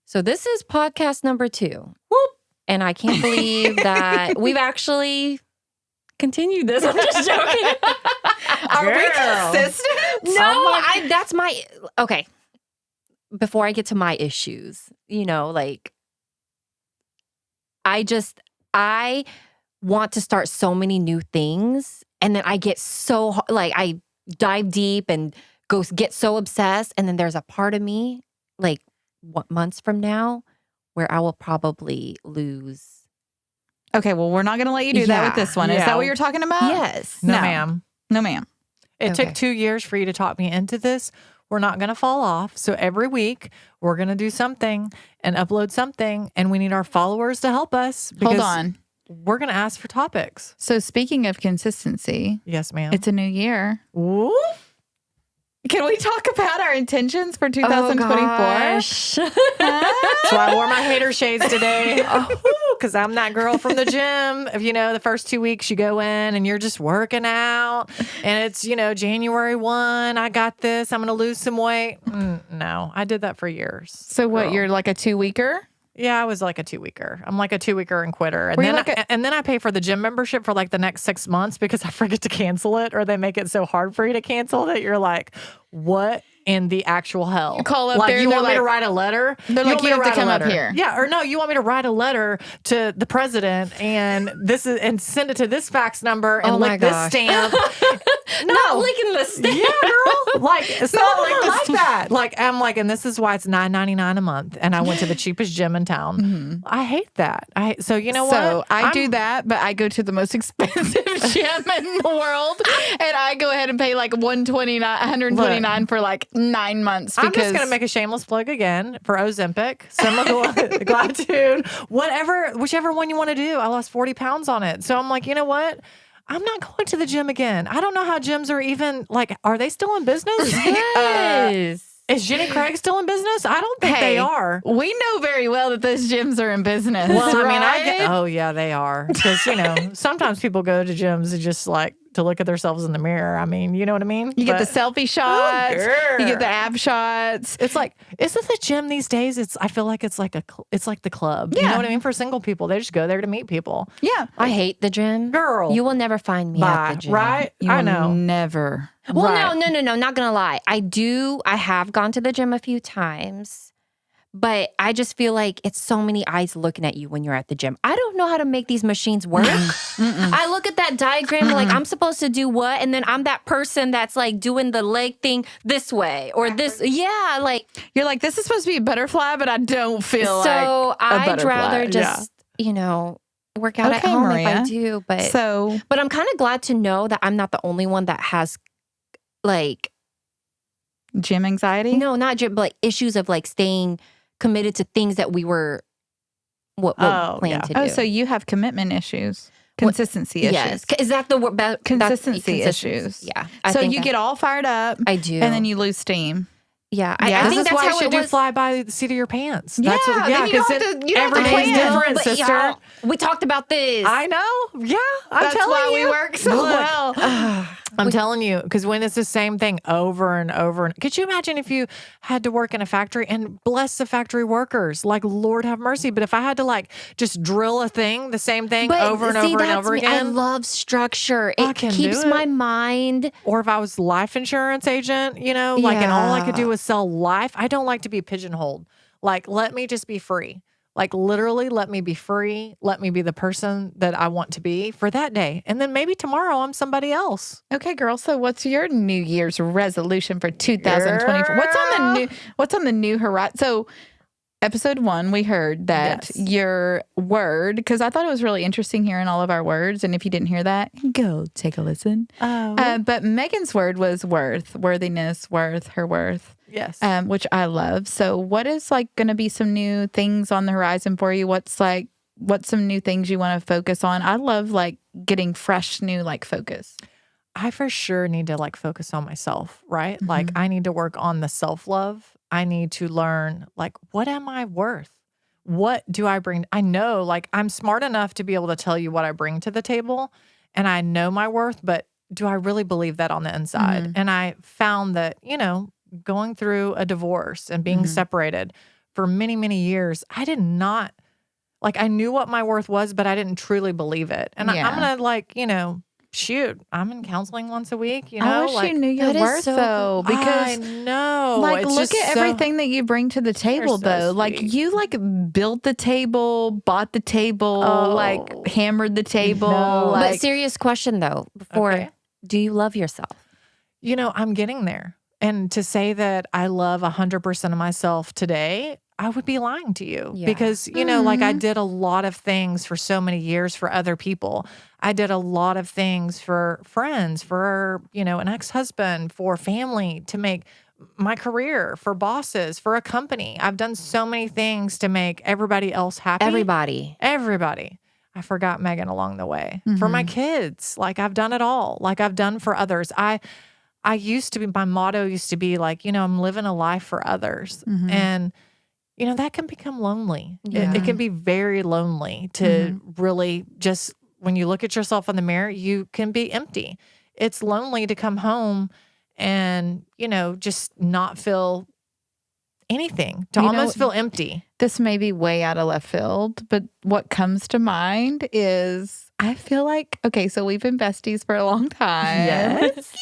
So this is podcast number 2. Whoop. And I can't believe that we've actually continued this. I'm just joking. Are we consistent? No, that's my... Okay. Before I get to my issues, like... I want to start so many new things. And then I get so... Like, I dive deep and get so obsessed. And then there's a part of me, like, months from now, where I will probably lose. Okay, well, we're not going to let you do that with this one. Is that what you're talking about? Yes. No, ma'am. No, ma'am. It took 2 years for you to talk me into this. We're not going to fall off. So every week, we're going to do something and upload something. And we need our followers to help us. Hold on. We're going to ask for topics. So speaking of consistency. Yes, ma'am. It's a new year. Ooh. Can we talk about our intentions for 2024? Oh, gosh. That's why I wore my hater shades today. Because I'm that girl from the gym. The first 2 weeks you go in and you're just working out. And it's, January 1, I got this. I'm going to lose some weight. No, I did that for years. So what, you're like a 2-weeker? Yeah, I was like a 2-weeker. I'm like a 2-weeker and quitter. And then I pay for the gym membership for like the next 6 months because I forget to cancel it, or they make it so hard for you to cancel that you're like, what in the actual hell? You call up like, there, you want me like, to write a letter? They're like, you have to come up here. Yeah, or no, you want me to write a letter to the president and send it to this fax number and lick this stamp. Not licking the stamp. Yeah, girl. Like, it's not like that. Like, I'm like, and this is why it's $9.99 a month. And I went to the cheapest gym in town. Mm-hmm. I hate that. So you know what? So I do that, but I go to the most expensive gym in the world, and I go ahead and pay like $129 for like 9 months. Because I'm just gonna make a shameless plug again for Ozempic, Semaglutide, whichever one you want to do. I lost 40 pounds on it, so I'm like, you know what? I'm not going to the gym again. I don't know how gyms are even, like, are they still in business? Yes. Is Jenny Craig still in business? I don't think they are. We know very well that those gyms are in business. Well, right? I mean, oh yeah, they are. Because, sometimes people go to gyms and just like to look at themselves in the mirror. I mean, you know what I mean? You get the selfie shots. Oh, you get the ab shots. It's like, isn't the gym these days? I feel like it's like the club. Yeah. You know what I mean? For single people, they just go there to meet people. Yeah. I hate the gym. Girl. You will never find me at the gym. Right? I know. Never. Well, Right. no, not gonna lie. I have gone to the gym a few times, but I just feel like it's so many eyes looking at you when you're at the gym. I don't know how to make these machines work. I look at that diagram like I'm supposed to do what, and then I'm that person that's like doing the leg thing this way or this. Yeah, like you're like, this is supposed to be a butterfly, but I don't feel like so. I'd rather Yeah. just work out at home Maria. if I do. But I'm kind of glad to know that I'm not the only one that has like gym anxiety. No, not gym, but like issues of like staying committed to things that we were planned to do. Oh, so you have commitment issues, consistency issues. Yes, is that the word? Consistency issues. Yeah. So you get all fired up. I do, and then you lose steam. Yeah, Yeah. I This think is that's why how you should it do was. fly by the seat of your pants. Yeah, That's what, then you don't have to- you don't have to every day's plan. different, But sister. y'all, we talked about this. I know. Yeah, I'm That's telling why you. we work so Look, well. I'm telling you, because when it's the same thing over and over, and could you imagine if you had to work in a factory, and bless the factory workers, like Lord have mercy. But if I had to like just drill a thing, the same thing over and over and over me. again, I love structure. I It can keeps do it. my mind. or if I was life insurance agent, like, and all I could do was sell life. I don't like to be pigeonholed. Like, let me just be free. Like, literally, let me be free. Let me be the person that I want to be for that day. And then maybe tomorrow I'm somebody else. Okay, girl. So what's your New Year's resolution for 2024? What's on the new horizon? So episode 1, we heard that your word, because I thought it was really interesting hearing all of our words. And if you didn't hear that, go take a listen. But Megan's word was worthiness, her worth. Yes. Which I love. So what is like going to be some new things on the horizon for you? What's some new things you want to focus on? I love like getting fresh, new like focus. I for sure need to like focus on myself, right? Like, I need to work on the self-love. I need to learn, like, what am I worth? What do I bring? I know, like, I'm smart enough to be able to tell you what I bring to the table, and I know my worth, but do I really believe that on the inside? And I found that, going through a divorce and being separated for many, many years, I did not, like, I knew what my worth was, but I didn't truly believe it. And I'm going to, like, shoot, I'm in counseling once a week, I wish you knew your worth, though, because I know. Like, it's look at everything that you bring to the table, though. Like, you built the table, bought the table, like hammered the table. No. Like, But serious question though, do you love yourself? I'm getting there. And to say that I love 100% of myself today, I would be lying to you because, like I did a lot of things for so many years for other people. I did a lot of things for friends, for, an ex-husband, for family, to make my career, for bosses, for a company. I've done so many things to make everybody else happy. Everybody. I forgot Megan along the way. For my kids, like I've done it all. Like I've done for others. I used to be, my motto used to be like, I'm living a life for others. And, that can become lonely. Yeah. It can be very lonely to really just, when you look at yourself in the mirror, you can be empty. It's lonely to come home and, just not feel anything, to almost feel empty. This may be way out of left field, but what comes to mind is I feel like, okay, so we've been besties for a long time. Yes.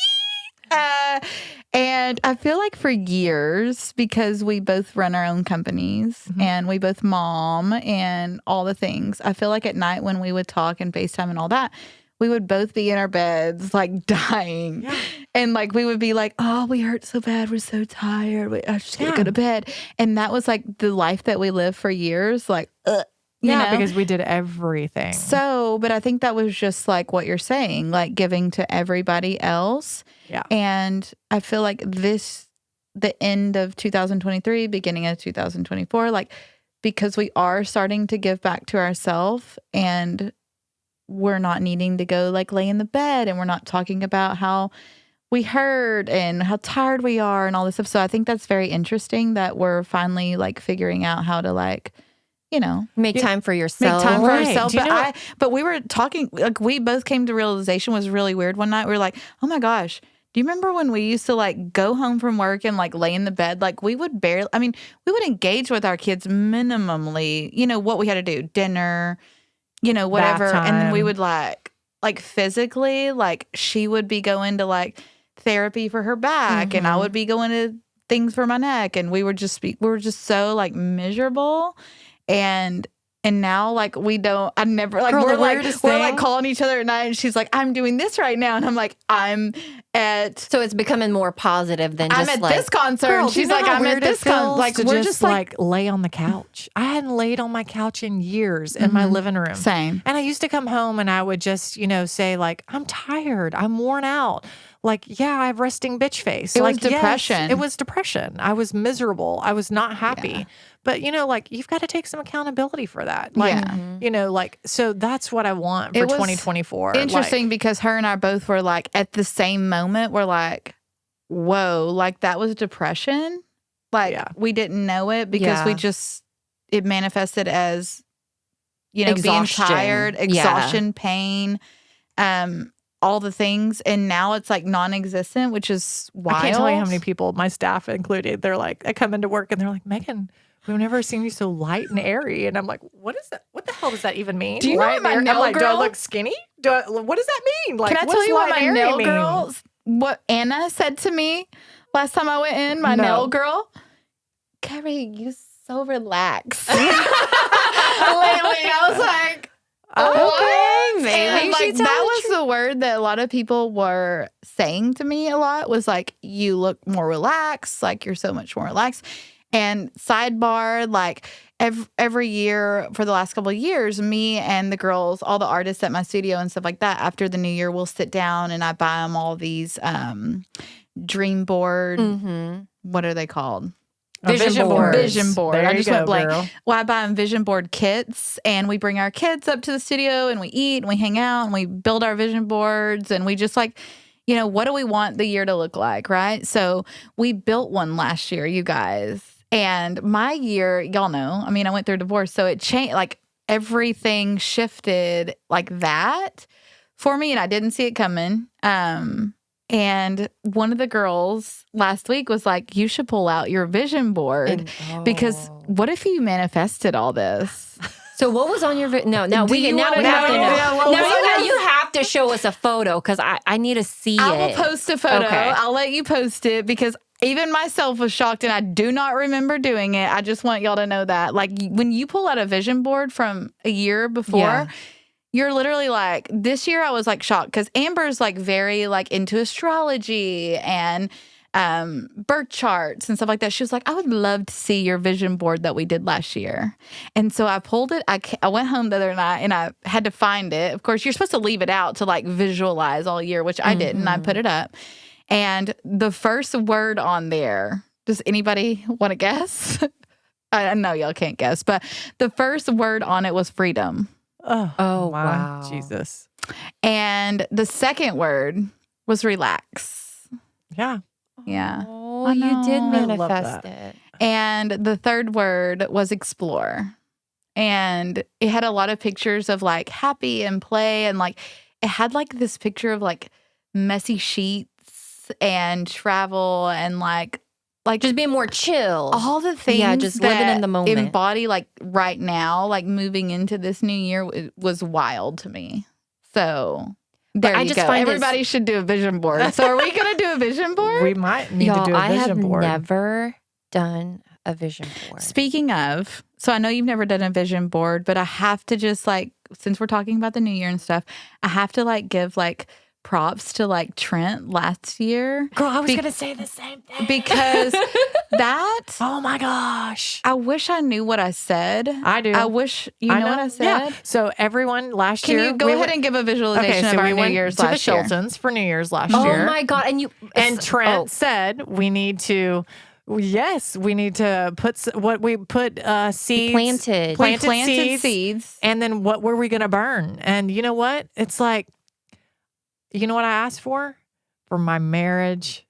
And I feel like for years, because we both run our own companies and we both mom and all the things, I feel like at night when we would talk and FaceTime and all that, we would both be in our beds, like dying. Yeah. And like, we would be like, oh, we hurt so bad. We're so tired. I just gotta go to bed. And that was like the life that we lived for years. Like, you know? Because we did everything. So, but I think that was just like what you're saying, like giving to everybody else. Yeah. And I feel like the end of 2023, beginning of 2024, like, because we are starting to give back to ourselves and we're not needing to go like lay in the bed and we're not talking about how we hurt and how tired we are and all this stuff. So I think that's very interesting that we're finally like figuring out how to like, make time for yourself. Make time for ourselves. But we were talking, like we both came to realization was really weird one night. We were like, oh my gosh, do you remember when we used to like go home from work and like lay in the bed? Like we would we would engage with our kids minimally, what we had to do, dinner, whatever. And then we would like physically, like she would be going to like therapy for her back and I would be going to things for my neck. And we were just so like miserable. And now, like, I never, like, Girl, we're like calling each other at night and she's like, I'm doing this right now. And I'm like, so it's becoming more positive than just I'm at this concert. Girl, and she's like, I'm at this concert. Like, we're just like lay on the couch. I hadn't laid on my couch in years in my living room. Same. And I used to come home and I would just, say like, I'm tired. I'm worn out. Like, yeah, I have resting bitch face. It was depression. Yes, it was depression. I was miserable. I was not happy. Yeah. But, like, you've got to take some accountability for that. Like, so that's what I want for 2024. Interesting because her and I both were like, at the same moment, we're like, whoa, like that was depression. Like, we didn't know it because it manifested as, exhaustion. Being tired, exhaustion, pain, all the things. And now it's like non-existent, which is wild. I can't tell you how many people, my staff included, they're like, I come into work and they're like, Megan, we've never seen you so light and airy. And I'm like, what is that? What the hell does that even mean? Do you know what my nail girl? Do I look skinny? What does that mean? Like, can I tell you what my nail girl, what Anna said to me last time I went in, my nail girl? Carrie, you so relaxed. Lately, I was like, okay, maybe like, that was the word that a lot of people were saying to me a lot was like, you look more relaxed, like you're so much more relaxed. And sidebar, like every year for the last couple of years, me and the girls, all the artists at my studio and stuff like that, after the new year, we'll sit down and I buy them all these dream board. What are they called? Vision board. Vision board. There I just you go, went blank. girl. Well, I buy them vision board kits and we bring our kids up to the studio and we eat and we hang out and we build our vision boards and we just like, what do we want the year to look like, right? So we built one last year, you guys. And my year, y'all know, I went through a divorce. So it changed, like everything shifted like that for me and I didn't see it coming. And one of the girls last week was like, you should pull out your vision board because what if you manifested all this? So what was on your now we have to know. Now you have to show us a photo because I need to see it. I will post a photo. Okay. I'll let you post it because even myself was shocked and I do not remember doing it. I just want y'all to know that. Like when you pull out a vision board from a year before, you're literally like, this year I was like shocked because Amber's like very like into astrology and birth charts and stuff like that. She was like, I would love to see your vision board that we did last year. And so I pulled it. I went home the other night and I had to find it. Of course, you're supposed to leave it out to like visualize all year, which I didn't. I put it up. And the first word on there, does anybody want to guess? I know y'all can't guess, but the first word on it was freedom. Oh, wow. Jesus. And the second word was relax. Yeah. Yeah. Oh, you did I love manifest that. it. And the third word was explore. And it had a lot of pictures of like happy and play. And like it had like this picture of like messy sheets and travel and like Just being more chill. all the things just living in the moment. embody like right now, like moving into this new year was wild to me. So there I you just go. find Everybody should do a vision board. So are we going to do a vision board? We might need to do a vision board. I have never done a vision board. Speaking of, so I know you've never done a vision board, but I have to just like, since we're talking about the new year and stuff, I have to like give like props to like Trent last year. Girl, I was going to say the same thing. Because that, Oh my gosh. I wish I knew what I said. I do. I wish you know what I said. Yeah. So everyone last Can year. you go ahead and give a visualization of our we New went Year's to the last year? Sheltons for New Year's last Oh year. my God. And Trent said we need to. Yes, we need to put seeds. Planted. We planted seeds. And then what were we going to burn? And you know what? It's like, you know what I asked for? For my marriage,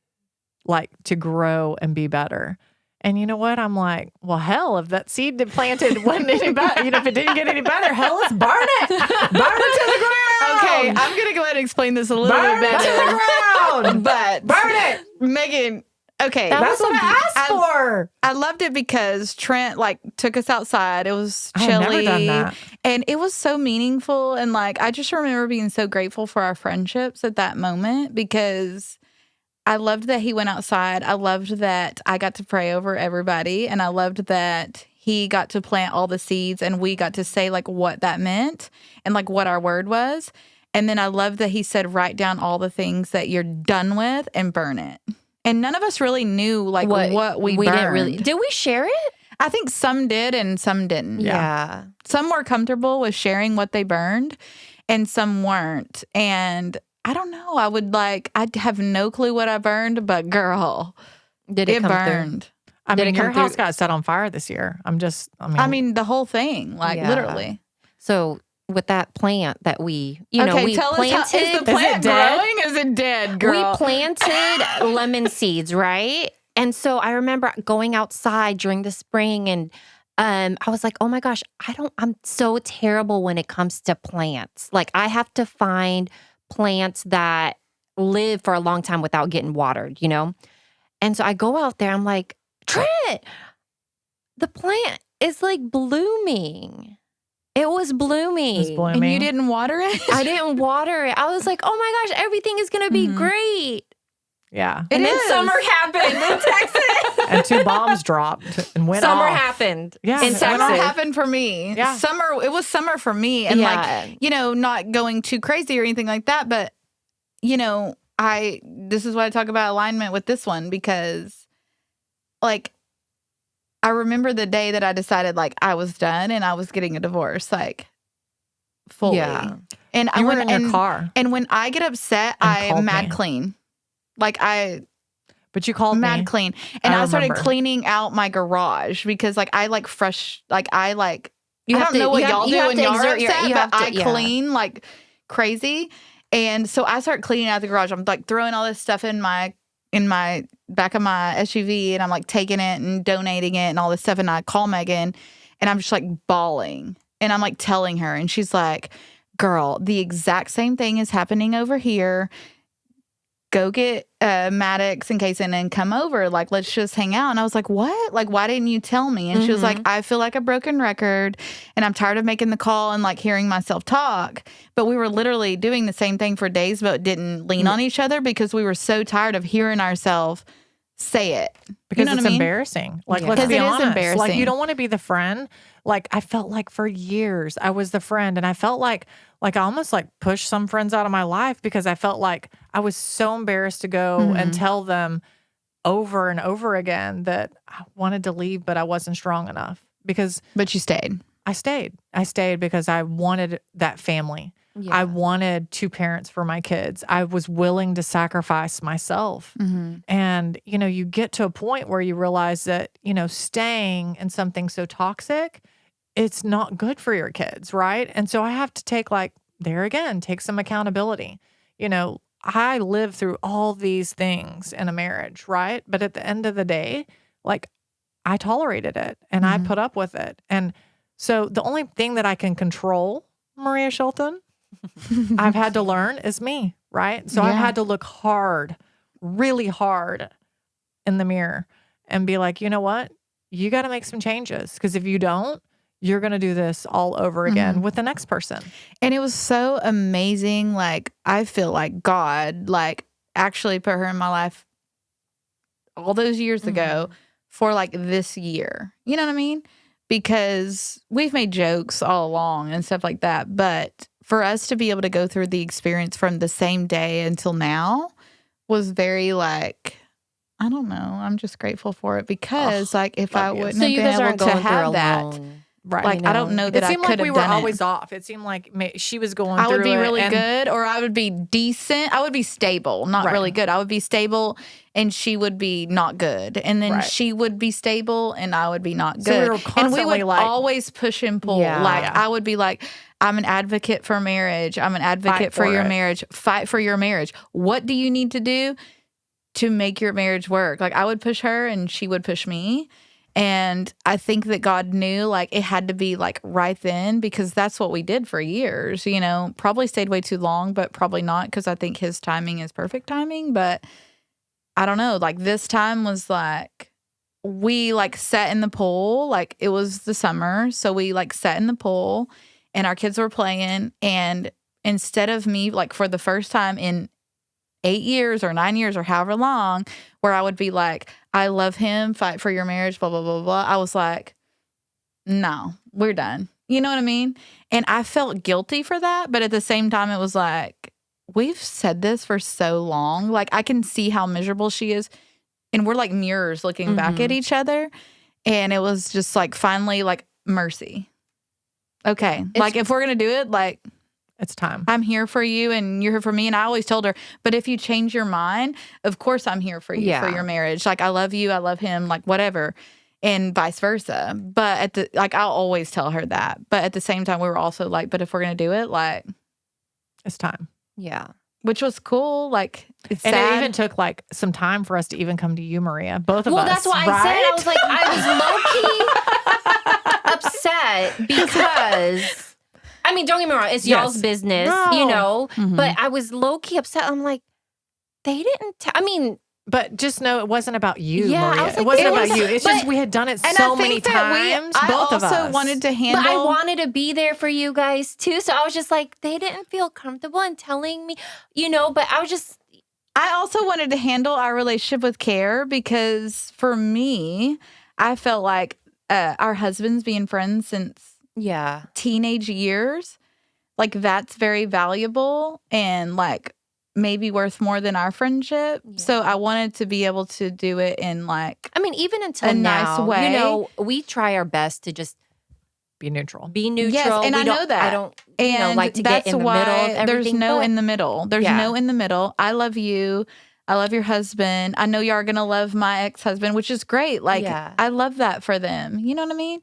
like to grow and be better. And you know what? I'm like, well, hell, if that seed that planted wasn't any better, if it didn't get any better, hell, let's burn it. Burn it to the ground. Okay, I'm going to go ahead and explain this a little Burn bit it to better. the ground. But Burn it. Megan, okay. That's what I asked for. I loved it because Trent like took us outside. It was I had chilly. never done that. And it was so meaningful. And like, I just remember being so grateful for our friendships at that moment because I loved that he went outside. I loved that I got to pray over everybody. And I loved that he got to plant all the seeds and we got to say like what that meant and like what our word was. And then I loved that he said, write down all the things that you're done with and burn it. And none of us really knew like what we burned. didn't really. Did we share it? I think some did and some didn't. Yeah. Some were comfortable with sharing what they burned and some weren't. And I don't know. I'd have no clue what I burned, but girl, Did it come burned. through? I Did mean, it come your house through? got set on fire this year. I mean, the whole thing, like Yeah. literally. So with that plant that we Tell planted. us how, is the plant growing? Is it dead, girl? We planted lemon seeds, right? And so I remember going outside during the spring and I was like, oh my gosh, I'm so terrible when it comes to plants. Like I have to find plants that live for a long time without getting watered, And so I go out there, I'm like, Trent, the plant is like blooming. It was blooming. And you didn't water it? I didn't water it. I was like, oh my gosh, everything is going to be great. yeah. And then summer happened in Texas. And 2 bombs dropped and went Summer off. happened. Yeah. In Summer Texas. happened for me. Yeah. It was summer for me. And not going too crazy or anything like that. But, this is why I talk about alignment with this one because, like, I remember the day that I decided, like, I was done and I was getting a divorce, like, fully. Yeah. And You were in your car. And when I get upset, And I'm mad me. clean. Like, But you called mad me. clean. And I I started remember. cleaning out my garage because, like, I like fresh, like, I like, You I have don't to- know what you have- y'all you do have when to y'all are exert your- upset, you but have to- I yeah. clean like crazy. And so I start cleaning out the garage. I'm like throwing all this stuff in my back of my SUV and I'm like taking it and donating it and all this stuff. And I call Megan and I'm just like bawling and I'm like telling her and she's like, girl, the exact same thing is happening over here. go get Maddox and Kason and come over. Like, let's just hang out. And I was like, what? Like, why didn't you tell me? And she was like, I feel like a broken record and I'm tired of making the call and like hearing myself talk. But we were literally doing the same thing for days, but didn't lean on each other because we were so tired of hearing ourselves say it. Because you know it's what I mean? embarrassing. Like, Yeah. let's be Because it is honest. embarrassing. Like, you don't want to be the friend. Like, I felt like for years I was the friend, and I felt like I almost like pushed some friends out of my life because I felt like I was so embarrassed to go and tell them over and over again that I wanted to leave, but I wasn't strong enough. But you stayed. I stayed. I stayed because I wanted that family. Yeah. I wanted 2 parents for my kids. I was willing to sacrifice myself. And, you get to a point where you realize that, staying in something so toxic, it's not good for your kids, right? And so I have to take take some accountability. I lived through all these things in a marriage, right? But at the end of the day, like, I tolerated it and I put up with it. And so the only thing that I can control, Maria Shelton, I've had to learn is me, right? So I've had to look hard, really hard in the mirror and be like, you know what? You got to make some changes because if you don't, you're going to do this all over again with the next person. And it was so amazing. Like, I feel like God, like, actually put her in my life all those years ago for like this year. You know what I mean? Because we've made jokes all along and stuff like that. But for us to be able to go through the experience from the same day until now was very like, I don't know. I'm just grateful for it because if I wouldn't so have you been guys able aren't to going have through that. alone. Right. Like, I don't know that I it seemed could like we have were done always it. off. It seemed like she was going I through would be it really and- good or I would be decent. I would be stable, not Right. really good. I would be stable and she would be not good. And then Right. she would be stable and I would be not So we good. were And we constantly would like- always push and pull. Yeah. Like, Yeah. I would be like, I'm an advocate for marriage. I'm an advocate Fight for for your it. marriage. Fight for your marriage. What do you need to do to make your marriage work? Like, I would push her and she would push me. And I think that God knew like it had to be like right then because that's what we did for years, probably stayed way too long, but probably not because I think his timing is perfect timing. But I don't know, like this time was like, we like sat in the pool, like it was the summer. So we like sat in the pool and our kids were playing. And instead of me, like for the first time in 8 years or 9 years or however long, where I would be like, I love him, fight for your marriage, blah, blah, blah, blah. I was like, no, we're done. You know what I mean? And I felt guilty for that. But at the same time, it was like, we've said this for so long. Like, I can see how miserable she is. And we're like mirrors looking back at each other. And it was just like, finally, like, mercy. Okay. Like, if we're going to do it, like, It's time. I'm here for you and you're here for me. And I always told her, but if you change your mind, of course I'm here for you for your marriage. Like, I love you, I love him, like whatever, and vice versa. But I'll always tell her that. But at the same time, we were also like, but if we're gonna do it, like, It's time. Yeah. which was cool. Like, it's And sad. it even took like some time for us to even come to you, Maria. Both of us. Well, that's why I said I was like, I was low key upset because. I mean, don't get me wrong. It's y'all's Yes. business, No. But I was low key upset. I'm like, they didn't. I mean, But just know it wasn't about you, Yeah, I Maria. was like, it wasn't it about was- you. It's but- just we had done it And so I many think that times. I both of also us wanted to handle. but I wanted to be there for you guys too. So I was just like, they didn't feel comfortable in telling me, But I was just. I also wanted to handle our relationship with Care because for me, I felt like our husbands being friends since Yeah. teenage years, like that's very valuable and like maybe worth more than our friendship. Yeah. So I wanted to be able to do it in like, I mean, even until A nice now, way. we try our best to just be neutral. be neutral. Yes, and We I know don't- that. I don't, and like to that's get in the why middle of there's everything. no but- in the middle. There's Yeah. no in the middle. I love you. I love your husband. I know y'all are going to love my ex-husband, which is great. Like, Yeah. I love that for them. You know what I mean?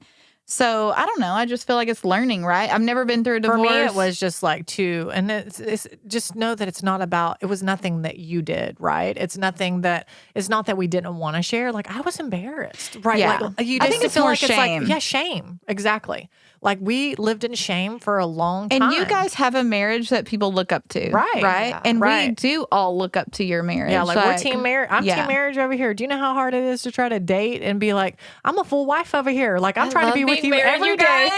So I don't know. I just feel like it's learning, right? I've never been through a divorce. For me, it was just like two. And it's just know that it's not about, it was nothing that you did, right? It's not that we didn't want to share. Like, I was embarrassed, right? Yeah. Like, you I just think it's feel more like shame. it's like, shame. Exactly. Like, we lived in shame for a long time. And you guys have a marriage that people look up to. Right. Right. Yeah. And we Right. do all look up to your marriage. Yeah, like we're team marriage. I'm yeah. team marriage over here. Do you know how hard it is to try to date and be like, I'm a full wife over here. Like, I'm trying to be with you every day.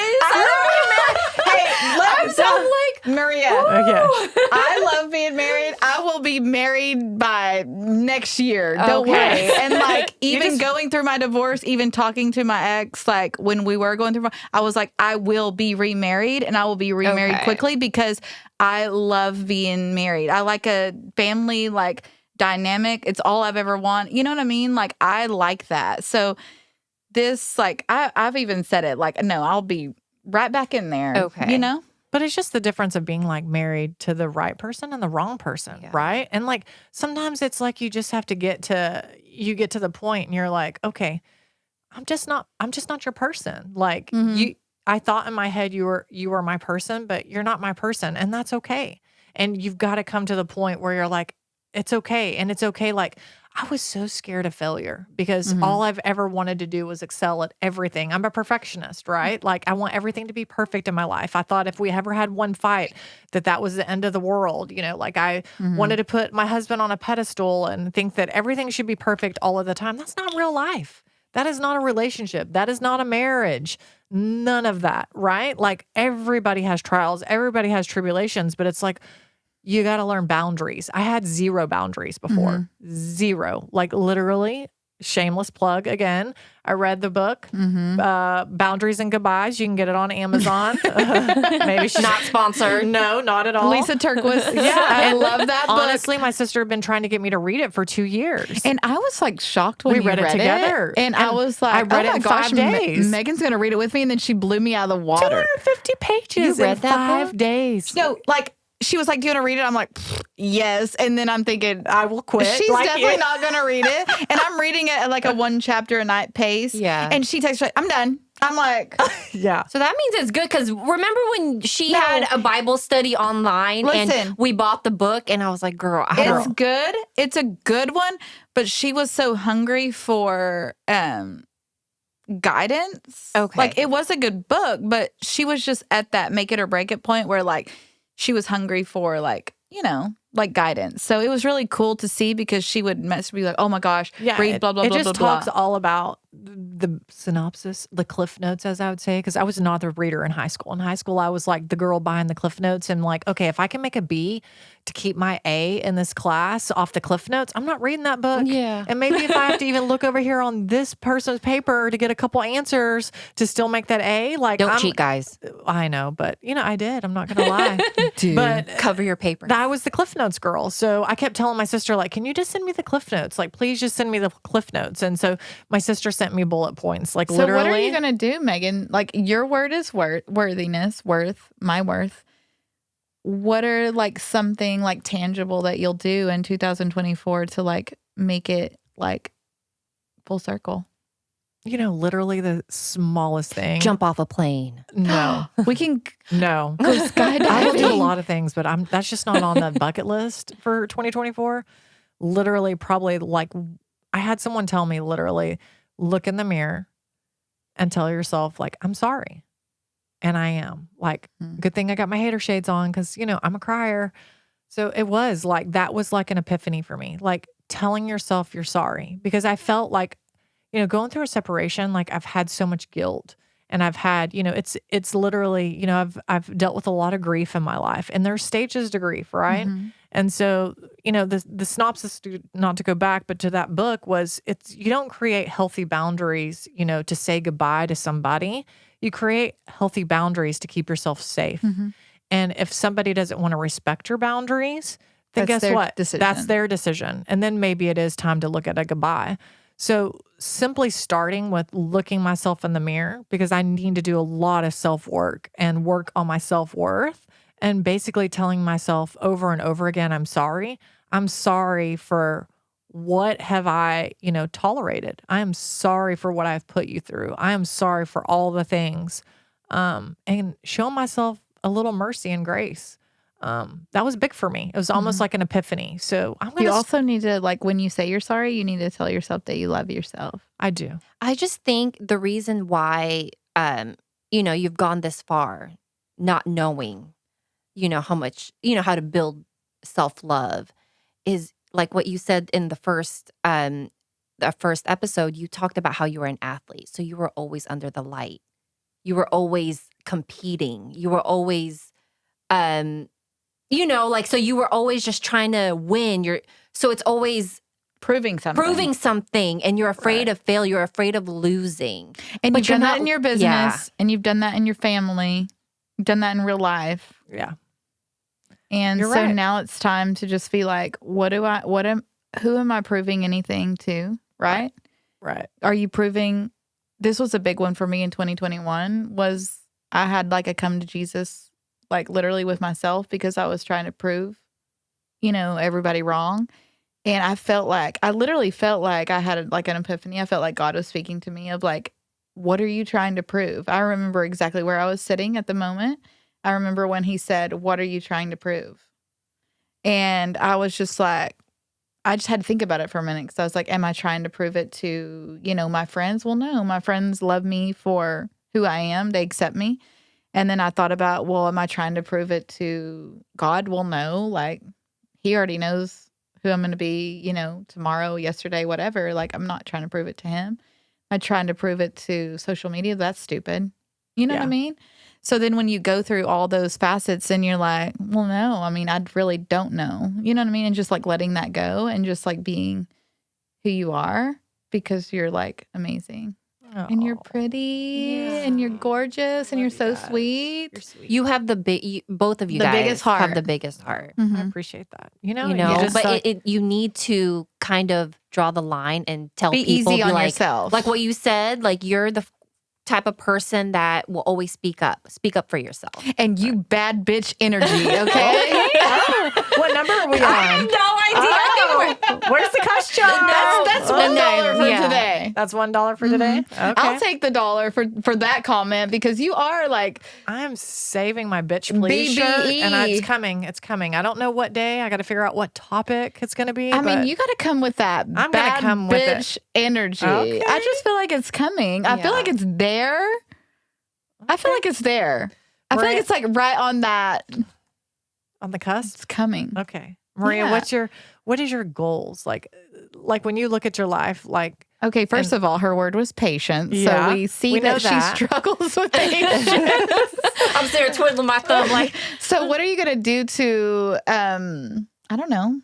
Maria, Okay. I love being married. I will be married by next year. Don't Okay. worry. And like even going through my divorce, even talking to my ex, like when we were going through, I was like, I will be remarried and I will be remarried Okay. quickly because I love being married. I like a family like dynamic. It's all I've ever wanted. You know what I mean? Like I like that. So this, like I've even said it, like, no, I'll be right back in there. Okay. You know? But it's just the difference of being like married to the right person and the wrong person, Yeah. right? And like sometimes it's like you just have to get to the point and you're like, okay, I'm just not your person. Like I thought in my head you were my person, but you're not my person, and that's okay. And you've got to come to the point where you're like, it's okay. And it's okay. Like, I was so scared of failure because all I've ever wanted to do was excel at everything. I'm a perfectionist, right? Like, I want everything to be perfect in my life. I thought if we ever had one fight, that was the end of the world. You know, like I wanted to put my husband on a pedestal and think that everything should be perfect all of the time. That's not real life. That is not a relationship. That is not a marriage. None of that, right? Like, everybody has trials. Everybody has tribulations, but it's like, you got to learn boundaries. I had 0 boundaries before. 0. Like, literally, shameless plug again. I read the book, Boundaries and Goodbyes. You can get it on Amazon. Maybe she's Not sponsored. No, not at all. Lisa Turquoise. I love that book. Honestly, my sister had been trying to get me to read it for 2 years. And I was like shocked when We you read it together. And I was like, I read oh it my in gosh, 5 days. Megan's going to read it with me. And then she blew me out of the water. 250 pages You read in that 5 book? days. No, like, she was like, do you want to read it? I'm like, yes. And then I'm thinking, I will quit. she's Like, definitely not going to read it. And I'm reading it at like a 1 chapter a night pace. Yeah. And she texts, I'm done. I'm like, Yeah. So that means it's good because remember when she had a Bible study online Listen. and we bought the book and I was like, girl, it's good. It's a good one. But she was so hungry for guidance. Okay. Like, it was a good book, but she was just at that make it or break it point where like she was hungry for like, you know, like guidance. So it was really cool to see because she would message me like, oh my gosh, read blah, blah, it blah, just blah, talks blah. all about the synopsis, the cliff notes, as I would say, because I was not a reader in high school. In high school, I was like the girl behind the cliff notes and like, okay, if I can make a B to keep my A in this class off the cliff notes, I'm not reading that book. Yeah. And maybe if I have to even look over here on this person's paper to get a couple answers to still make that A, like, don't cheat, guys. I know, but you know, I did. I'm not going to lie. But Cover your paper. I was the Cliff Notes girl. So I kept telling my sister, like, can you just send me the Cliff Notes? Like, please just send me the Cliff Notes. And so my sister sent me bullet points. Like, So literally. what are you going to do, Megan? Like, your word is worthiness, worth, my worth. What are like something like tangible that you'll do in 2024 to like make it like full circle? You know, literally the smallest thing. Jump off a plane. No, We can no. go skydiving. I will do a lot of things, but that's just not on the bucket list for 2024. Literally, probably like I had someone tell me, literally, look in the mirror and tell yourself, like, I'm sorry. And I am. Like, good thing I got my hater shades on because, you know, I'm a crier. So it was like, that was like an epiphany for me. Like, telling yourself you're sorry. Because I felt like, you know, going through a separation, like I've had so much guilt and I've had, you know, it's literally, you know, I've dealt with a lot of grief in my life and there's stages to grief, right? And so, you know, the synopsis, not to go back, but to that book was you don't create healthy boundaries, you know, to say goodbye to somebody. You create healthy boundaries to keep yourself safe. And if somebody doesn't want to respect your boundaries, then That's guess their what? decision. That's their decision. And then maybe it is time to look at a goodbye. So simply starting with looking myself in the mirror, because I need to do a lot of self-work and work on my self-worth, and basically telling myself over and over again, I'm sorry. I'm sorry for what have I, tolerated? I am sorry for what I've put you through. I am sorry for all the things. And show myself a little mercy and grace. That was big for me. It was almost like an epiphany. So I'm going You also need to, like, when you say you're sorry, you need to tell yourself that you love yourself. I do. I just think the reason why, you've gone this far, not knowing, how much, how to build self-love is like what you said in the first episode. You talked about how you were an athlete. So you were always under the light. You were always competing. You were always, so you were always just trying to win. So it's always proving something. And you're afraid of failure. You're afraid of losing. And But you've you're done not- that in your business, Yeah. and you've done that in your family. You've done that in real life. Yeah. And You're so right. now it's time to just be like, who am I proving anything to? Right? Right. Are you proving? This was a big one for me in 2021 was I had like a come to Jesus, like literally with myself, because I was trying to prove, everybody wrong. And I literally felt like I had like an epiphany. I felt like God was speaking to me of like, what are you trying to prove? I remember exactly where I was sitting at the moment. I remember when he said, what are you trying to prove? And I was just like, I just had to think about it for a minute because I was like, am I trying to prove it to, my friends? Well, no, my friends love me for who I am. They accept me. And then I thought about, well, am I trying to prove it to God? Well, no, like he already knows who I'm going to be, tomorrow, yesterday, whatever. Like I'm not trying to prove it to him. I'm trying to prove it to social media. That's stupid. You know what I mean? So then when you go through all those facets and you're like, well, no, I mean, I really don't know. You know what I mean? And just like letting that go and just like being who you are because you're like amazing. And you're pretty and you're gorgeous and you're so sweet. You're sweet. You have both of you The guys biggest heart. have the biggest heart. I appreciate that. You But just you need to kind of draw the line and tell Be people, easy on like, yourself. like what you said, like you're the type of person that will always speak up for yourself. And you bad bitch energy, okay? what number are we on? No idea. Where's the costume? That's $1 for today. That's $1 for today. Okay. I'll take the $1 for that comment because you are like I'm saving my bitch please shirt, and it's coming. It's coming. I don't know what day. I got to figure out what topic it's going to be. I mean, you got to come with that I'm bad gonna come with it. bitch energy. Okay. I just feel like it's coming. I feel like it's there. I feel like it's there. I feel like it's like right on that. On the cusp. It's coming. Okay, Maria, Yeah. what is your goals like when you look at your life? Like, Okay, first of all, her word was patience. Yeah, So we see we know that that. she struggles with patience. I'm there twiddling my thumb like, So what are you going to do to, I don't know,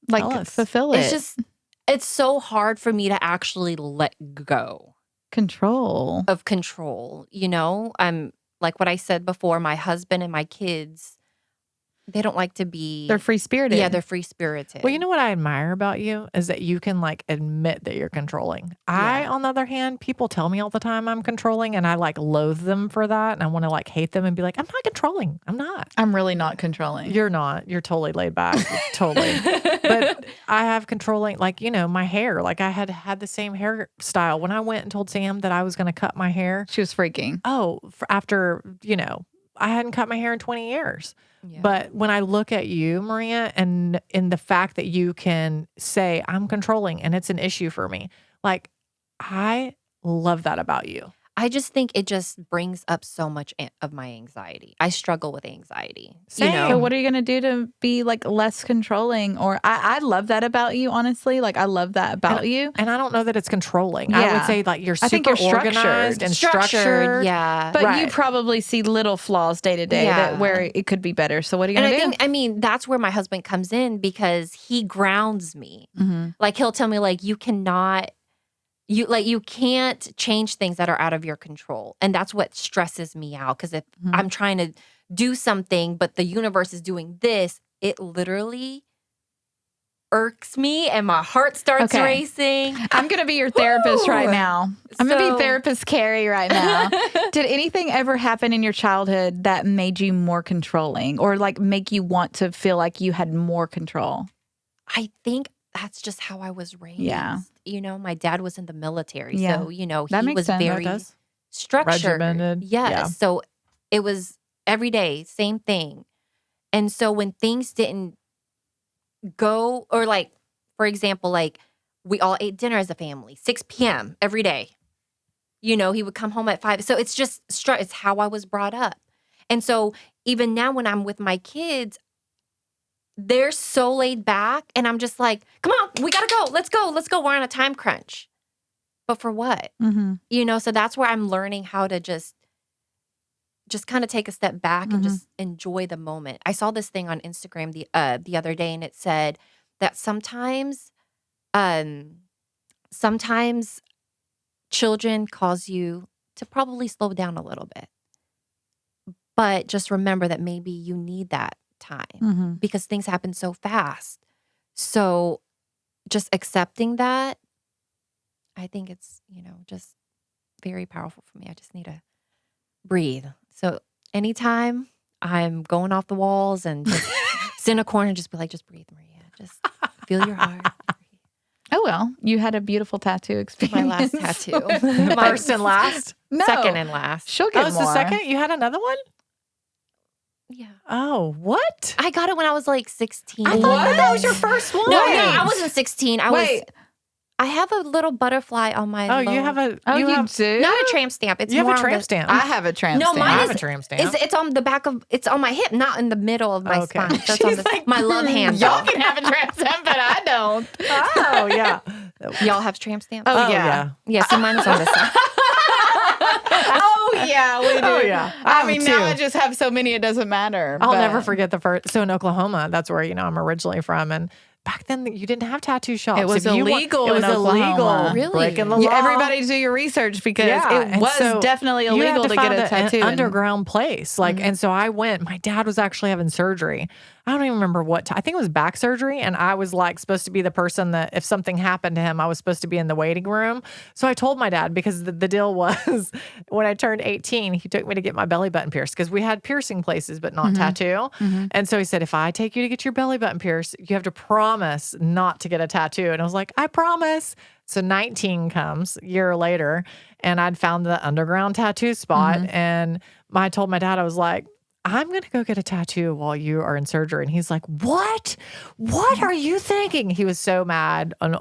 like Tell us. fulfill it? it's so hard for me to actually let go Control. of control. I'm like what I said before, my husband and my kids, they don't like to be. They're free-spirited. Yeah, they're free spirited. well, you know what I admire about you is that you can like admit that you're controlling. I, on the other hand, people tell me all the time I'm controlling, and I like loathe them for that, and I want to like hate them and be like, I'm not controlling. I'm not. I'm really not controlling. You're not. You're totally laid back. Totally. But I have controlling, like, my hair. Like I had the same hairstyle. When I went and told Sam that I was going to cut my hair. She was freaking. After, I hadn't cut my hair in 20 years. Yeah. But when I look at you, Maria, and in the fact that you can say, I'm controlling and it's an issue for me, like, I love that about you. I just think it just brings up so much of my anxiety. I struggle with anxiety. Same. So what are you going to do to be like less controlling? Or I love that about you, honestly. Like I love that about you. And I don't know that it's controlling. I Yeah. would say like you're I super think you're structured. organized and structured. Yeah. But you Right. probably see little flaws day to day Yeah. where it could be better. So what are you And going to do? that's where my husband comes in because he grounds me. Mhm. Like he'll tell me like, you can't change things that are out of your control. And that's what stresses me out. Because if Mhm. I'm trying to do something, but the universe is doing this, it literally irks me and my heart starts Okay. racing. I'm going to be your therapist right Woo! now. I'm going to So- be therapist Carrie right now. Did anything ever happen in your childhood that made you more controlling or like make you want to feel like you had more control? I think that's just how I was raised. Yeah. You know, my dad was in the military. Yeah. So, you know, That he makes was sense. very That does. structured. Regimented. Yes. Yeah. So it was every day, same thing. And so when things didn't go, or like, for example, like we all ate dinner as a family, 6 p.m. every day. You know, he would come home at 5. So it's just, it's how I was brought up. And so even now when I'm with my kids, they're so laid back and I'm just like, come on, we got to go. Let's go. Let's go. We're on a time crunch. But for what? Mm-hmm. You know, so that's where I'm learning how to just kind of take a step back and just enjoy the moment. I saw this thing on Instagram the other day, and it said that sometimes children cause you to probably slow down a little bit. But just remember that maybe you need that time because things happen so fast. So just accepting that, I think it's, you know, just very powerful for me. I just need to breathe. So anytime I'm going off the walls and just sit in a corner and just be like, just breathe, Maria. Just feel your heart. Oh, well, you had a beautiful tattoo experience. My last tattoo. First and last? No. Second and last. She'll get it's more. the second? You had another one? Yeah. Oh, what? I got it when I was like 16. I thought that was your first one. No, I wasn't 16. I have a little butterfly on my Oh, lower. you have a... Oh, you have, do? Not a tramp stamp. It's You have more a on tramp the- stamp. I have a tramp No, stamp. mine I have is a tramp stamp. It's on the back of. It's on my hip, not in the middle of my Okay. spine. So it's on She's like, my love handle. Y'all can have a tramp stamp, but I don't. Oh, yeah. Y'all have tramp stamps? Oh, yeah. Yeah, so mine is on this side. Oh, yeah, we do. Oh, yeah. I mean, have now two. I just have so many, it doesn't matter. I'll but- never forget the first. So in Oklahoma, that's where, you know, I'm originally from. And back then you didn't have tattoo shops. It was If you illegal It was in Oklahoma. illegal. Really? Breaking the Yeah, law. everybody do your research because Yeah, it and was so definitely you had illegal to find get a tattoo. an in- underground place. Like, and so I went. My dad was actually having surgery. I don't even remember what. I think it was back surgery, and I was like supposed to be the person that if something happened to him, I was supposed to be in the waiting room. So I told my dad because the deal was when I turned 18, he took me to get my belly button pierced because we had piercing places but not tattoo. And so he said, if I take you to get your belly button pierced, you have to promise not to get a tattoo. And I was like, I promise. So 19 comes a year later, and I'd found the underground tattoo spot. And I told my dad, I was like, I'm going to go get a tattoo while you are in surgery. And he's like, what? What are you thinking? He was so mad, an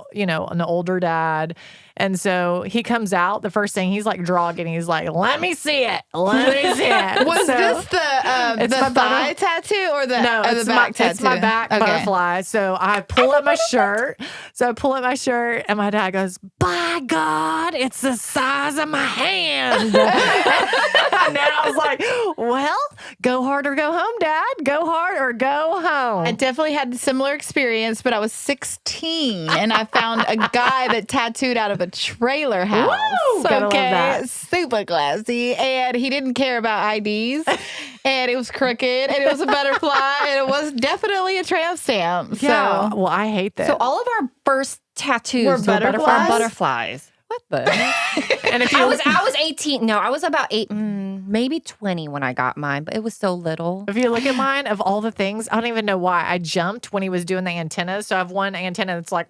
older dad. And so he comes out, the first thing, he's like drogging. He's like, let me see it. Let me see it. Was So- this It's the my thigh tattoo or the, no, or the it's back tattoo? It's my back Okay. butterfly. So I pull up my shirt. And my dad goes, by God, it's the size of my hand. And then I was like, well, go hard or go home, Dad. Go hard or go home. I definitely had a similar experience, but I was 16 and I found a guy that tattooed out of a trailer house. Woo! Gotta love that. Super classy. And he didn't care about IDs. And it was crooked and it was a butterfly and it was definitely a tramp stamp. yeah. So Well, I hate that. So all of our first tattoos Were were butterflies? butterflies. What the? and if you I was 18. No, I was about 8, maybe 20 when I got mine, but it was so little. If you look at mine, of all the things, I don't even know why I jumped when he was doing the antennas. So I have one antenna that's like,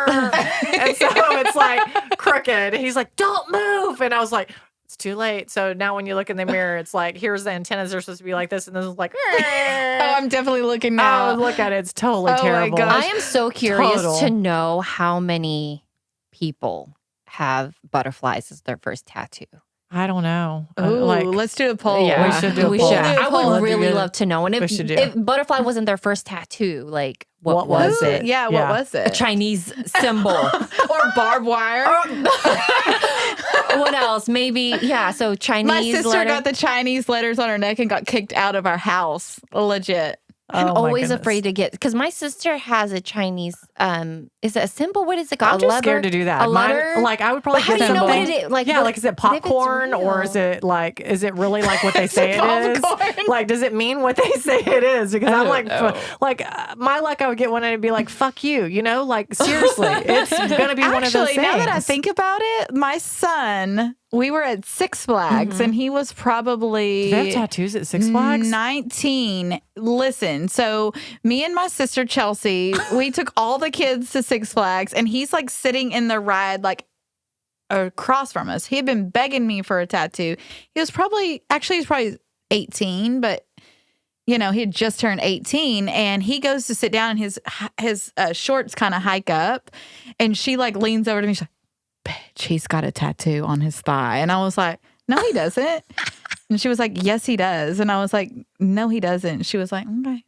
and so it's like crooked. He's like, don't move. And I was like, it's too late. So now when you look in the mirror, it's like, here's the antennas. They're supposed to be like this. And this is like, I'm definitely looking now. oh, look at it. It's totally Oh my terrible. gosh. I am so curious Total. to know how many people have butterflies as their first tattoo. I don't know. Ooh, Like, let's do a poll. Yeah. We should do a We poll. should. We'll do a I poll. would really Let's do love to know. And We should do. if butterfly wasn't their first tattoo, like what was Ooh, it? Yeah, what Yeah. was A it? Chinese symbol. Or barbed wire. What else? Maybe, yeah. So Chinese My sister letter. got the Chinese letters on her neck and got kicked out of our house. Legit. I'm Oh, my always goodness. afraid to get, because my sister has a Chinese, is it a symbol? What is it I'm called? just scared to do that. A letter? Mine, like I would probably But how get do you know something. what it is? Like, yeah, what- like is it what if it's popcorn or real? is it like is it really like what they say it is? popcorn? Like does it mean what they say it is? Because I'm like know. my luck I would get one and it'd be like fuck you, you know? Like seriously, it's gonna be one of those Actually, things. now that I think about it, my son we were at Six Flags, and he was probably... Do they have tattoos at Six Flags? 19. Listen, so me and my sister Chelsea, we took all the kids to Six Flags, and he's like sitting in the ride like across from us. He had been begging me for a tattoo. He's probably 18, but he had just turned 18, and he goes to sit down, and his shorts kind of hike up, and she like leans over to me. She's like, "Bitch, he's got a tattoo on his thigh." And I was like, "No, he doesn't." And she was like, "Yes, he does." And I was like, "No, he doesn't." She was like, "Okay."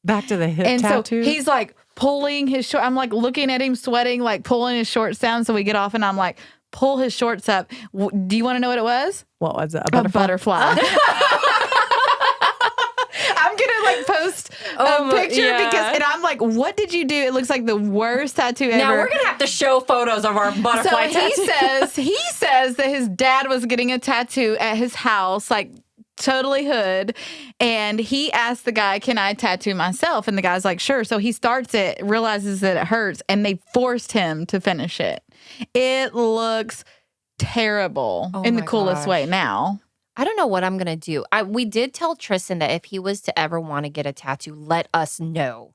Back to the hip tattoo. So he's like pulling his short. I'm like looking at him sweating, like pulling his shorts down. So we get off, and I'm like, pull his shorts up. Do you want to know what it was? What was it? A butterfly. I'm gonna like post a picture and I'm like, "What did you do?" It looks like the worst tattoo ever. Now we're gonna have to show photos of our butterfly tattoo. He says that his dad was getting a tattoo at his house, like totally hood, and he asked the guy, "Can I tattoo myself?" And the guy's like, "Sure." So he starts it, realizes that it hurts, and they forced him to finish it. It looks terrible in the coolest way now. I don't know what I'm going to do. We did tell Tristan that if he was to ever want to get a tattoo, let us know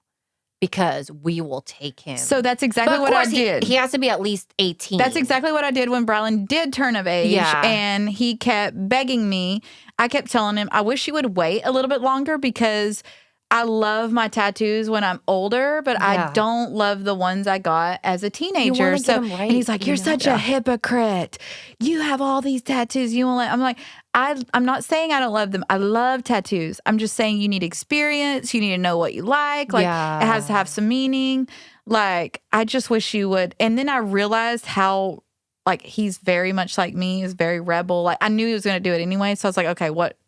because we will take him. So that's exactly what I did. He has to be at least 18. That's exactly what I did when Brylan did turn of age. Yeah. And he kept begging me. I kept telling him, I wish you would wait a little bit longer because I love my tattoos when I'm older, but I don't love the ones I got as a teenager. And he's like, "You're such a hypocrite. You have all these tattoos. You won't let..." I'm like, I'm not saying I don't love them. I love tattoos. I'm just saying you need experience. You need to know what you like. Like, it has to have some meaning. Like, I just wish you would. And then I realized how, like, he's very much like me. He's very rebel. Like, I knew he was going to do it anyway. So I was like, okay, what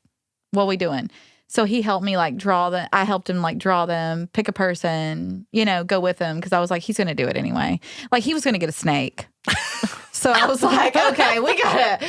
are we doing? So he helped me like draw them. I helped him like draw them, pick a person, go with him. Cause I was like, he's going to do it anyway. Like he was going to get a snake. So I was like, okay, we gotta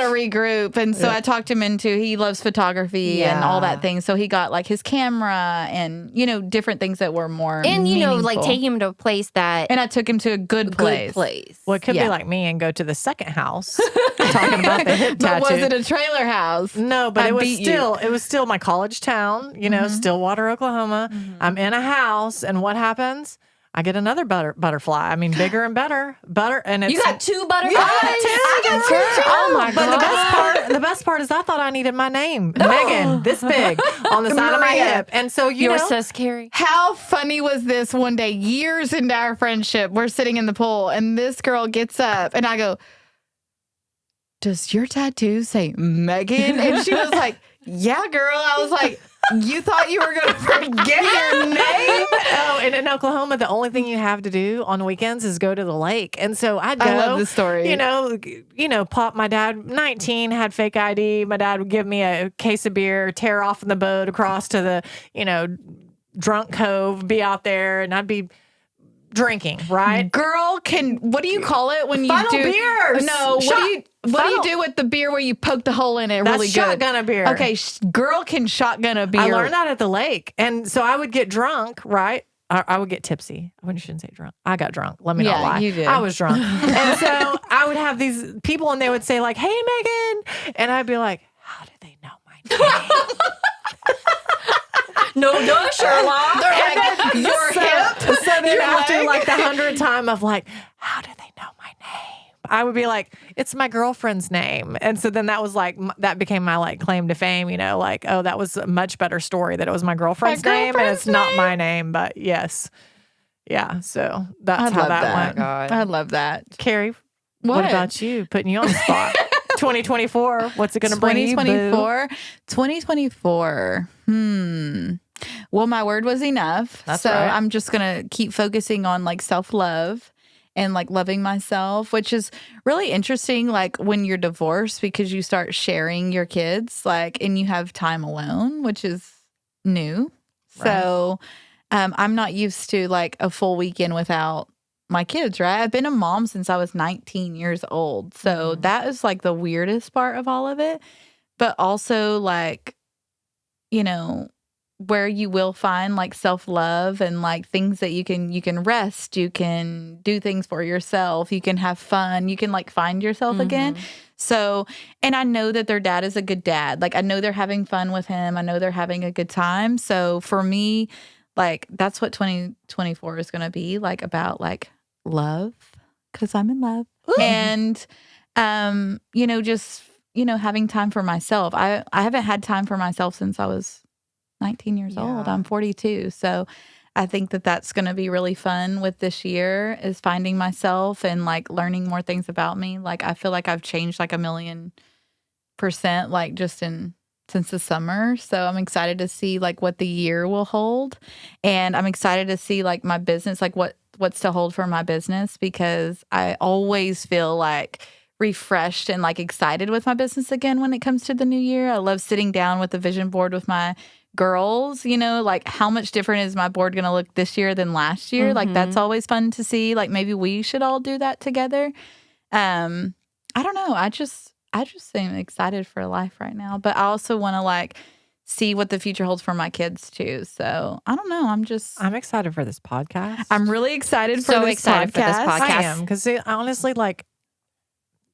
regroup. And so I talked him into, he loves photography and all that thing. So he got like his camera and, different things that were more meaningful. like take him to a place that. And I took him to a good place. Well, it could be like me and go to the second house talking about the hip tattoo. But was it a trailer house? No, but it was still my college town, Stillwater, Oklahoma. Mm-hmm. I'm in a house, and what happens? I get another butterfly. I mean, bigger and better. And it's, you got two butterflies? I got two. Oh my God. But the best part is I thought I needed my name, Megan, this big, on the side of my hip. And so, yours says Carrie. How funny was this one day, years into our friendship, we're sitting in the pool, and this girl gets up, and I go, "Does your tattoo say Megan?" And she was like, "Yeah, girl." I was like, "You thought you were going to forget your name?" Oh, and in Oklahoma, the only thing you have to do on weekends is go to the lake. And so I'd go. I love this story. Pop my dad, 19, had fake ID. My dad would give me a case of beer, tear off in the boat across to the, drunk cove, be out there, and I'd be drinking, right? Girl, what do you call it when you do beers? No, what do you do with the beer where you poke the hole in it? That's really good. Shotgun a beer. Okay, girl can shotgun a beer. I learned that at the lake, and so I would get drunk, right? I would get tipsy. I shouldn't say drunk. I got drunk. Let me not lie. You did. I was drunk, and so I would have these people, and they would say like, "Hey, Megan," and I'd be like, "How do they know my name?" No, Sherlock. They're like, "You're hip." So then after like the 100th time of like, "How do they know my name?" I would be like, "It's my girlfriend's name." And so then that was like, that became my like claim to fame, like, oh, that was a much better story that it was my girlfriend's name and it's not my name, but yes. Yeah. So that's how that went. God. I love that. Carrie, what about you? Putting you on the spot. 2024, what's it going to bring you, boo? 2024. Well, my word was enough. That's so right. I'm just going to keep focusing on like self-love and like loving myself, which is really interesting. Like when you're divorced, because you start sharing your kids, like, and you have time alone, which is new. Right. So I'm not used to like a full weekend without my kids, right? I've been a mom since I was 19 years old. So that is like the weirdest part of all of it. But also like, where you will find like self-love and like things that you can rest, you can do things for yourself, you can have fun, you can like find yourself again. So, and I know that their dad is a good dad. Like I know they're having fun with him. I know they're having a good time. So for me, like that's what 2024 is going to be like, about like love, because I'm in love. And just having time for myself. I haven't had time for myself since I was 19 years old. I'm 42. So I think that that's going to be really fun with this year, is finding myself and like learning more things about me. Like I feel like I've changed like 1,000,000%, like just since the summer. So I'm excited to see like what the year will hold. And I'm excited to see like my business, like what's to hold for my business, because I always feel like refreshed and like excited with my business again when it comes to the new year. I love sitting down with the vision board with my girls, like how much different is my board going to look this year than last year? Like that's always fun to see. Like maybe we should all do that together. I don't know. I just am excited for life right now, but I also want to like see what the future holds for my kids too. So I don't know. I'm excited for this podcast. I'm really excited for this excited podcast. for this podcast. I am, because honestly, like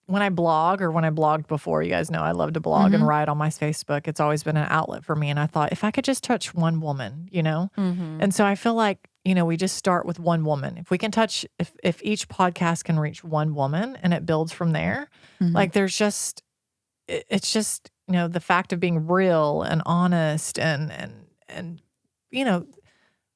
when I blog, or when I blogged before, you guys know I love to blog and write on my Facebook. It's always been an outlet for me. And I thought, if I could just touch one woman, And so I feel like, we just start with one woman. If we can touch, if each podcast can reach one woman and it builds from there, like it's just, the fact of being real and honest and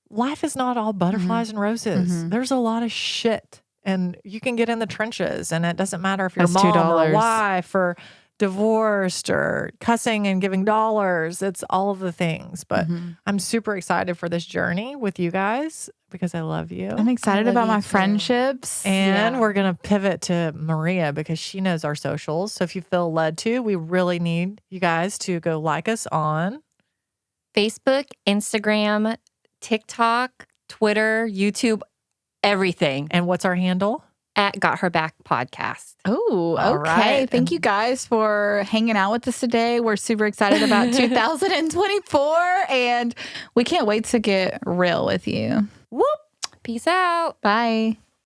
life is not all butterflies and roses. There's a lot of shit. And you can get in the trenches, and it doesn't matter if you're That's mom $2. or wife or divorced or cussing and giving dollars. It's all of the things. But I'm super excited for this journey with you guys, because I love you. I'm excited about my friendships. And we're going to pivot to Maria, because she knows our socials. So if you feel led to, we really need you guys to go like us on Facebook, Instagram, TikTok, Twitter, YouTube, everything. And what's our handle? At Got Her Back Podcast. Oh, okay. All right. Thank you guys for hanging out with us today. We're super excited about 2024, and we can't wait to get real with you. Whoop. Peace out. Bye.